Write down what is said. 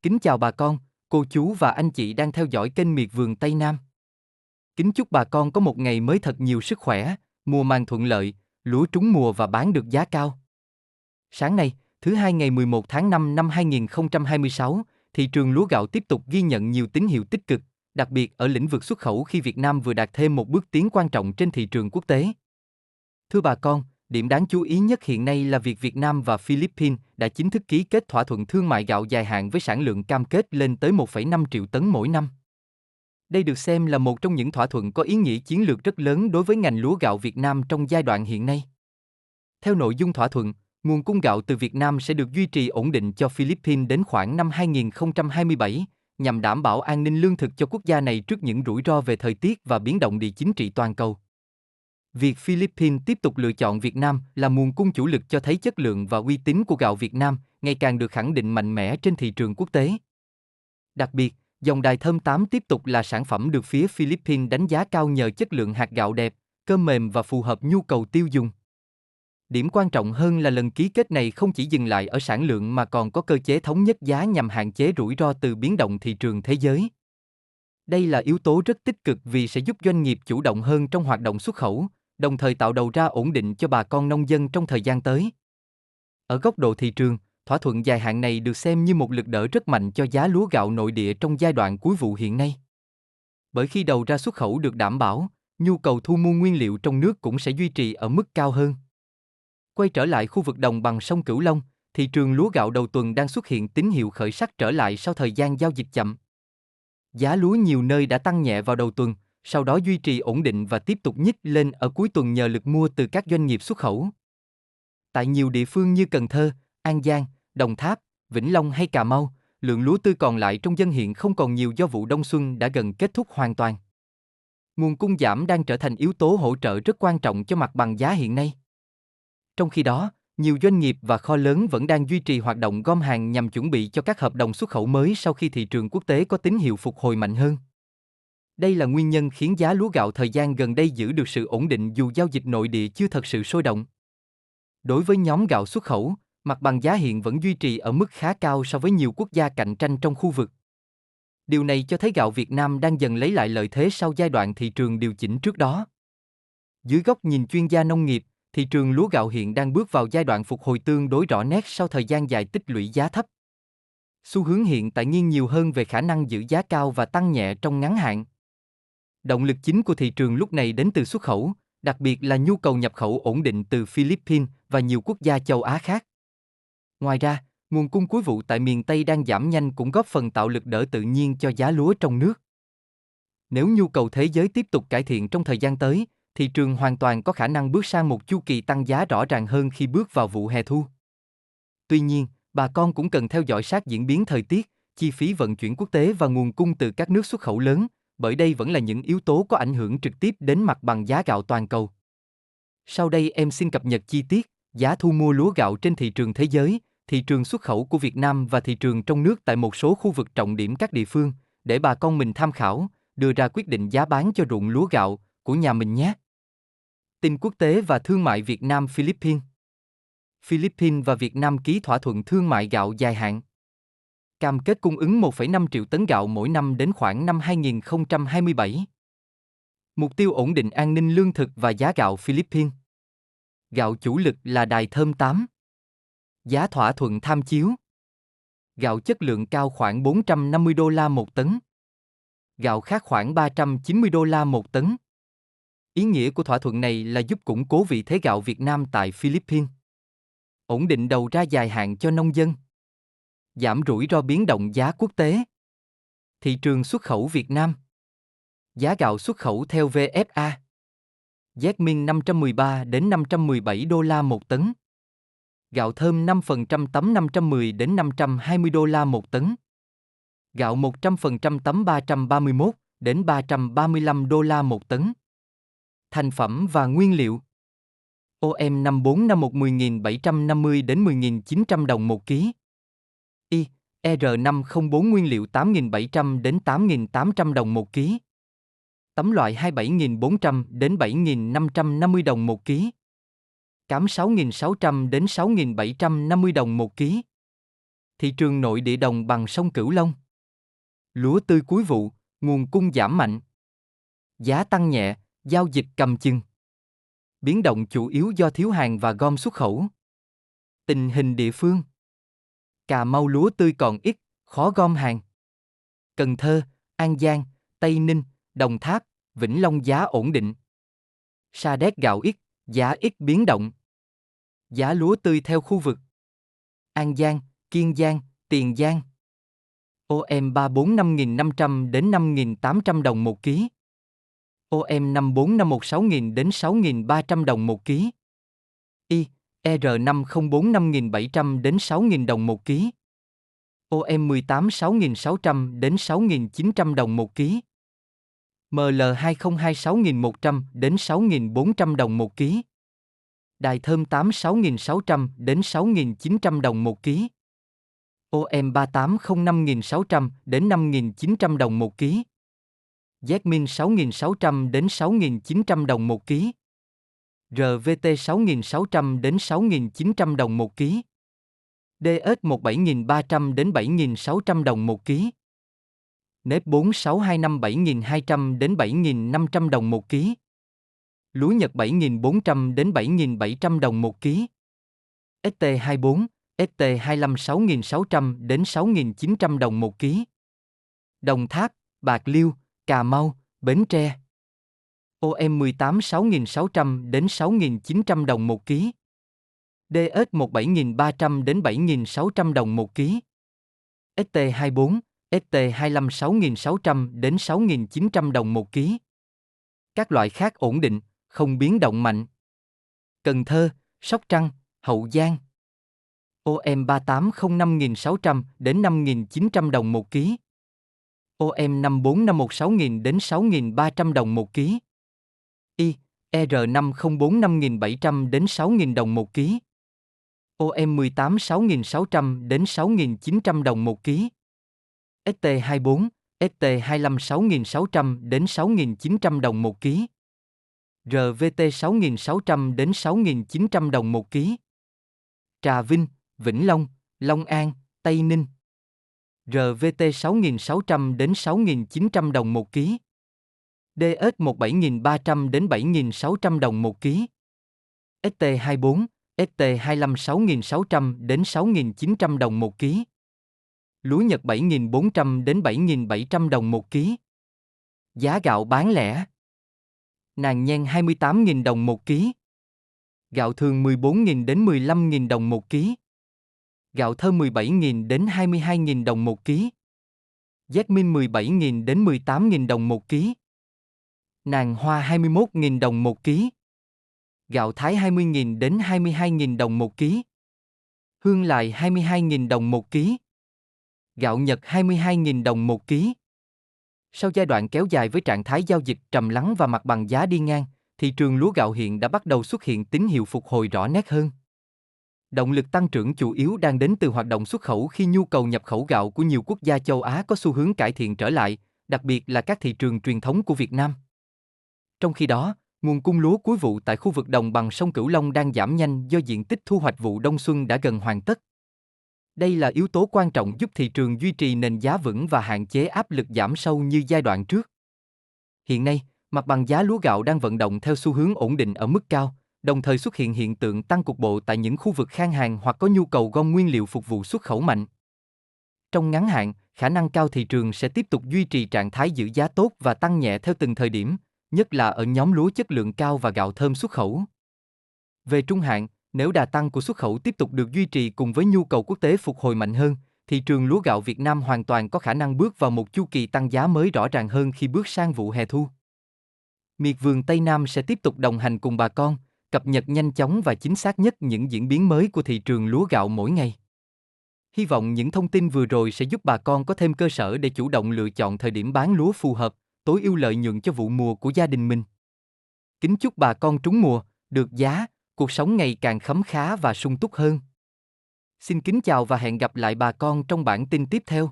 Kính chào bà con, cô chú và anh chị đang theo dõi kênh Miệt vườn Tây Nam. Kính chúc bà con có một ngày mới thật nhiều sức khỏe, mùa màng thuận lợi, lúa trúng mùa và bán được giá cao. Sáng nay, thứ Hai ngày 11 tháng 5 năm 2026, thị trường lúa gạo tiếp tục ghi nhận nhiều tín hiệu tích cực, đặc biệt ở lĩnh vực xuất khẩu khi Việt Nam vừa đạt thêm một bước tiến quan trọng trên thị trường quốc tế. Thưa bà con, điểm đáng chú ý nhất hiện nay là việc Việt Nam và Philippines đã chính thức ký kết thỏa thuận thương mại gạo dài hạn với sản lượng cam kết lên tới 1,5 triệu tấn mỗi năm. Đây được xem là một trong những thỏa thuận có ý nghĩa chiến lược rất lớn đối với ngành lúa gạo Việt Nam trong giai đoạn hiện nay. Theo nội dung thỏa thuận, nguồn cung gạo từ Việt Nam sẽ được duy trì ổn định cho Philippines đến khoảng năm 2027, nhằm đảm bảo an ninh lương thực cho quốc gia này trước những rủi ro về thời tiết và biến động địa chính trị toàn cầu. Việc Philippines tiếp tục lựa chọn Việt Nam là nguồn cung chủ lực cho thấy chất lượng và uy tín của gạo Việt Nam ngày càng được khẳng định mạnh mẽ trên thị trường quốc tế. Đặc biệt, dòng đài thơm 8 tiếp tục là sản phẩm được phía Philippines đánh giá cao nhờ chất lượng hạt gạo đẹp, cơm mềm và phù hợp nhu cầu tiêu dùng. Điểm quan trọng hơn là lần ký kết này không chỉ dừng lại ở sản lượng mà còn có cơ chế thống nhất giá nhằm hạn chế rủi ro từ biến động thị trường thế giới. Đây là yếu tố rất tích cực vì sẽ giúp doanh nghiệp chủ động hơn trong hoạt động xuất khẩu, đồng thời tạo đầu ra ổn định cho bà con nông dân trong thời gian tới. Ở góc độ thị trường, thỏa thuận dài hạn này được xem như một lực đỡ rất mạnh cho giá lúa gạo nội địa trong giai đoạn cuối vụ hiện nay. Bởi khi đầu ra xuất khẩu được đảm bảo, nhu cầu thu mua nguyên liệu trong nước cũng sẽ duy trì ở mức cao hơn. Quay trở lại khu vực đồng bằng sông Cửu Long, thị trường lúa gạo đầu tuần đang xuất hiện tín hiệu khởi sắc trở lại sau thời gian giao dịch chậm. Giá lúa nhiều nơi đã tăng nhẹ vào đầu tuần, sau đó duy trì ổn định và tiếp tục nhích lên ở cuối tuần nhờ lực mua từ các doanh nghiệp xuất khẩu. Tại nhiều địa phương như Cần Thơ, An Giang, Đồng Tháp, Vĩnh Long hay Cà Mau, lượng lúa tươi còn lại trong dân hiện không còn nhiều do vụ đông xuân đã gần kết thúc hoàn toàn. Nguồn cung giảm đang trở thành yếu tố hỗ trợ rất quan trọng cho mặt bằng giá hiện nay. Trong khi đó, nhiều doanh nghiệp và kho lớn vẫn đang duy trì hoạt động gom hàng nhằm chuẩn bị cho các hợp đồng xuất khẩu mới sau khi thị trường quốc tế có tín hiệu phục hồi mạnh hơn. Đây là nguyên nhân khiến giá lúa gạo thời gian gần đây giữ được sự ổn định dù giao dịch nội địa chưa thật sự sôi động. Đối với nhóm gạo xuất khẩu, mặt bằng giá hiện vẫn duy trì ở mức khá cao so với nhiều quốc gia cạnh tranh trong khu vực. Điều này cho thấy gạo Việt Nam đang dần lấy lại lợi thế sau giai đoạn thị trường điều chỉnh trước đó. Dưới góc nhìn chuyên gia nông nghiệp, thị trường lúa gạo hiện đang bước vào giai đoạn phục hồi tương đối rõ nét sau thời gian dài tích lũy giá thấp. Xu hướng hiện tại nghiêng nhiều hơn về khả năng giữ giá cao và tăng nhẹ trong ngắn hạn. Động lực chính của thị trường lúc này đến từ xuất khẩu, đặc biệt là nhu cầu nhập khẩu ổn định từ Philippines và nhiều quốc gia châu Á khác. Ngoài ra, nguồn cung cuối vụ tại miền Tây đang giảm nhanh cũng góp phần tạo lực đỡ tự nhiên cho giá lúa trong nước. Nếu nhu cầu thế giới tiếp tục cải thiện trong thời gian tới, thị trường hoàn toàn có khả năng bước sang một chu kỳ tăng giá rõ ràng hơn khi bước vào vụ hè thu. Tuy nhiên, bà con cũng cần theo dõi sát diễn biến thời tiết, chi phí vận chuyển quốc tế và nguồn cung từ các nước xuất khẩu lớn, bởi đây vẫn là những yếu tố có ảnh hưởng trực tiếp đến mặt bằng giá gạo toàn cầu. Sau đây em xin cập nhật chi tiết giá thu mua lúa gạo trên thị trường thế giới, thị trường xuất khẩu của Việt Nam và thị trường trong nước tại một số khu vực trọng điểm các địa phương, để bà con mình tham khảo, đưa ra quyết định giá bán cho ruộng lúa gạo của nhà mình nhé. Tin quốc tế và thương mại Việt Nam-Philippines. Philippines và Việt Nam ký thỏa thuận thương mại gạo dài hạn. Cam kết cung ứng 1,5 triệu tấn gạo mỗi năm đến khoảng năm 2027. Mục tiêu ổn định an ninh lương thực và giá gạo Philippines. Gạo chủ lực là đài thơm 8. Giá thỏa thuận tham chiếu. Gạo chất lượng cao khoảng $450 một tấn. Gạo khác khoảng $390 một tấn. Ý nghĩa của thỏa thuận này là giúp củng cố vị thế gạo Việt Nam tại Philippines. Ổn định đầu ra dài hạn cho nông dân. Giảm rủi ro biến động giá quốc tế. Thị trường xuất khẩu Việt Nam. Giá gạo xuất khẩu theo VFA. Jasmine 513 đến $517 một tấn. Gạo thơm 5% tấm $510 đến $520 một tấn. Gạo 100% tấm $331 đến $335 một tấn. Thành phẩm và nguyên liệu. OM545 10.750 đến 10.900 đồng một ký. Y, R504 nguyên liệu 8.700 đến 8.800 đồng một ký. Tấm loại 27.400 đến 7.550 đồng một ký. Cám 6.600 đến 6.750 đồng một ký. Thị trường nội địa đồng bằng sông Cửu Long. Lúa tươi cuối vụ, nguồn cung giảm mạnh. Giá tăng nhẹ, giao dịch cầm chừng. Biến động chủ yếu do thiếu hàng và gom xuất khẩu. Tình hình địa phương. Cà Mau lúa tươi còn ít, khó gom hàng. Cần Thơ, An Giang, Tây Ninh, Đồng Tháp, Vĩnh Long giá ổn định. Sa Đéc gạo ít, giá ít biến động. Giá lúa tươi theo khu vực. An Giang, Kiên Giang, Tiền Giang. OM 34 5.500 đến 5.800 đồng một ký. OM 54 516.000 đến 6.300 đồng một ký. Y, R504 5.700 đến 6.000 đồng một ký. OM 18 6.600 đến 6.900 đồng một ký. ML202 6.100 đến 6.400 đồng một ký. Đài thơm 8 6.600 đến 6.900 đồng một ký. OM 38 05.600 đến 5.900 đồng một ký. Jasmine 6.600 đến 6.900 đồng một ký. RVT 6.600 đến 6.900 đồng một ký. DS1 7.300 đến 7.600 đồng một ký. Nếp 4625 7.200 đến 7.500 đồng một ký. Lúa Nhật 7.400 đến 7.700 đồng một ký. ST24, ST25 6.600 đến 6.900 đồng một ký. Đồng Tháp, Bạc Liêu, Cà Mau, Bến Tre. OM 18 6.600 đến 6.900 đồng một ký. DS1 7.300 đến 7.600 đồng một ký. ST24, ST25 6.600 đến 6.900 đồng một ký. Các loại khác ổn định, không biến động mạnh. Cần Thơ, Sóc Trăng, Hậu Giang. OM 38 05.600 đến 5.900 đồng một ký. OM 54 516.000 đến 6.300 đồng một ký. Y, R504 5.700 đến 6.000 đồng một ký. OM 18 6.600 đến 6.900 đồng một ký. ST24, ST25 6.600 đến 6.900 đồng một ký. RVT 6.600 đến 6.900 đồng một ký. Trà Vinh, Vĩnh Long, Long An, Tây Ninh. RVT 6.600 đến 6.900 đồng một ký. DS1 7.300 đến 7.600 đồng một ký. ST24, ST25 6.600 đến 6.900 đồng một ký. Lúa Nhật 7.400 đến 7.700 đồng một ký. Giá gạo bán lẻ. Nàng nhen 28.000 đồng một ký. Gạo thường 14.000 đến 15.000 đồng một ký. Gạo thơm 17.000 đến 22.000 đồng một ký. Jasmine 17.000 đến 18.000 đồng một ký. Nàng hoa 21.000 đồng một ký. Gạo Thái 20.000 đến 22.000 đồng một ký. Hương Lài 22.000 đồng một ký. Gạo Nhật 22.000 đồng một ký. Sau giai đoạn kéo dài với trạng thái giao dịch trầm lắng và mặt bằng giá đi ngang, thị trường lúa gạo hiện đã bắt đầu xuất hiện tín hiệu phục hồi rõ nét hơn. Động lực tăng trưởng chủ yếu đang đến từ hoạt động xuất khẩu khi nhu cầu nhập khẩu gạo của nhiều quốc gia châu Á có xu hướng cải thiện trở lại, đặc biệt là các thị trường truyền thống của Việt Nam. Trong khi đó, nguồn cung lúa cuối vụ tại khu vực đồng bằng sông Cửu Long đang giảm nhanh do diện tích thu hoạch vụ đông xuân đã gần hoàn tất. Đây là yếu tố quan trọng giúp thị trường duy trì nền giá vững và hạn chế áp lực giảm sâu như giai đoạn trước. Hiện nay, mặt bằng giá lúa gạo đang vận động theo xu hướng ổn định ở mức cao, đồng thời xuất hiện hiện tượng tăng cục bộ tại những khu vực khan hàng hoặc có nhu cầu gom nguyên liệu phục vụ xuất khẩu mạnh. Trong ngắn hạn, khả năng cao thị trường sẽ tiếp tục duy trì trạng thái giữ giá tốt và tăng nhẹ theo từng thời điểm, nhất là ở nhóm lúa chất lượng cao và gạo thơm xuất khẩu. Về trung hạn, nếu đà tăng của xuất khẩu tiếp tục được duy trì cùng với nhu cầu quốc tế phục hồi mạnh hơn, thị trường lúa gạo Việt Nam hoàn toàn có khả năng bước vào một chu kỳ tăng giá mới rõ ràng hơn khi bước sang vụ hè thu. Miệt vườn Tây Nam sẽ tiếp tục đồng hành cùng bà con, cập nhật nhanh chóng và chính xác nhất những diễn biến mới của thị trường lúa gạo mỗi ngày. Hy vọng những thông tin vừa rồi sẽ giúp bà con có thêm cơ sở để chủ động lựa chọn thời điểm bán lúa phù hợp, tối ưu lợi nhuận cho vụ mùa của gia đình mình. Kính chúc bà con trúng mùa, được giá, cuộc sống ngày càng khấm khá và sung túc hơn. Xin kính chào và hẹn gặp lại bà con trong bản tin tiếp theo.